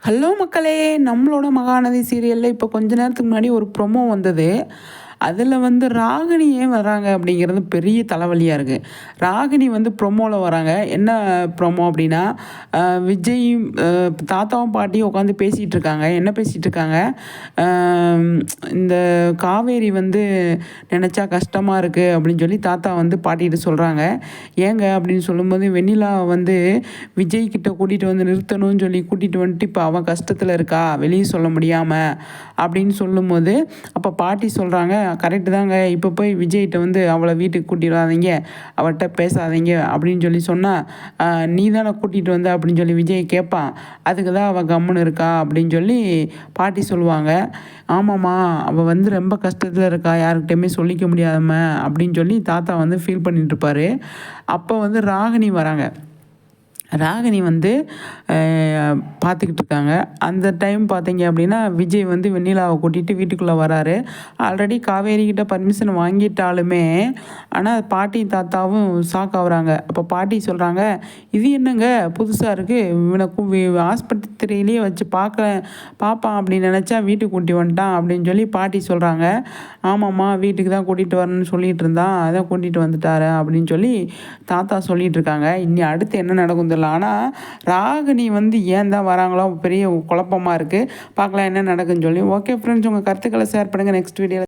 Hello மக்களே! நம்மளோட மகாநதி சீரியல்ல இப்போ கொஞ்ச நேரத்துக்கு முன்னாடி ஒரு ப்ரொமோ வந்தது. அதில வந்து ராகினி ஏன் வராங்க அப்படிங்கிறது பெரிய தலைவலியா இருக்கு. ராகினி வந்து ப்ரொமோல வராங்க. என்ன ப்ரொமோ அப்படின்னா, விஜயும் தாத்தாவும் பாட்டியும் உட்காந்து பேசிட்டு இருக்காங்க. என்ன பேசிட்டு இருக்காங்க, அம் இந்த காவேரி வந்து நெனச்சா கஷ்டமா இருக்கு அப்படின்னு சொல்லி தாத்தா வந்து பாட்டிகிட்ட சொல்றாங்க. ஏங்க அப்படின்னு சொல்லும்போது, வெண்ணிலா வந்து விஜய் கிட்ட கூட்டிட்டு வந்து நிறுத்தணும்னு சொல்லி கூட்டிட்டு வந்துட்டு, இப்போ அவன் கஷ்டத்துல இருக்கா, வெளிய சொல்ல முடியாம அப்படின்னு சொல்லும்போது, அப்ப பாட்டி சொல்றாங்க, "கரெக்ட்டு தாங்க. இப்போ போய் விஜய்ட்ட வந்து அவள வீட்டுக்கு கூட்டிட்டு வராதீங்க, அவள்ட்ட பேசாதீங்க" அப்படின்னு சொல்லி சொன்னா, "நீ தானே கூட்டிட்டு வந்த" அப்படின்னு சொல்லி விஜய் கேட்பான். அதுக்கு தான் அவ கம்முனு இருக்கா அப்படின்னு சொல்லி பாட்டி சொல்லுவாங்க. "ஆமாம்மா, அவ வந்து ரொம்ப கஷ்டத்துல இருக்கா, யார்கிட்டயுமே சொல்லிக்க முடியாம" அப்படின்னு சொல்லி தாத்தா வந்து ஃபீல் பண்ணிட்டு இருப்பாரு. அப்போ வந்து ராகினி வராங்க. ராகினி வந்து பார்த்துக்கிட்டு இருக்காங்க. அந்த டைம் பார்த்தீங்க அப்படின்னா, விஜய் வந்து வெண்ணிலாவ கூட்டிட்டு வீட்டுக்குள்ள வராரு. ஆல்ரெடி காவேரி கிட்ட பர்மிஷன் வாங்கிட்டாலுமே, ஆனா பாட்டியும் தாத்தாவும் ஷாக் ஆகுறாங்க. அப்போ பாட்டி சொல்றாங்க, "இது என்னங்க புதுசா இருக்கு. இவன ஆஸ்பத்திரியிலேயே வச்சு பார்ப்பான் அப்படின்னு நெனச்சா வீட்டுக்கு கூட்டி வந்துட்டான்" அப்படின்னு சொல்லி பாட்டி சொல்றாங்க. "ஆமாம்மா, வீட்டுக்கு தான் கூட்டிட்டு வரணும்னு சொல்லிட்டு இருந்தான். அதான் கூட்டிட்டு வந்துட்டாரு" அப்படின்னு சொல்லி தாத்தா சொல்லிட்டு இருக்காங்க. இனி அடுத்து என்ன நடக்கும்னு தெரியல. ஆனா ராகினி வந்து ஏன் தான் வராங்களோ பெரிய குழப்பமா இருக்கு. பார்க்கலாம் என்ன நடக்குதுன்னு சொல்லி. ஓகே ஃப்ரெண்ட்ஸ், உங்க கருத்துக்கள ஷேர் பண்ணுங்க. நெக்ஸ்ட் வீடியோல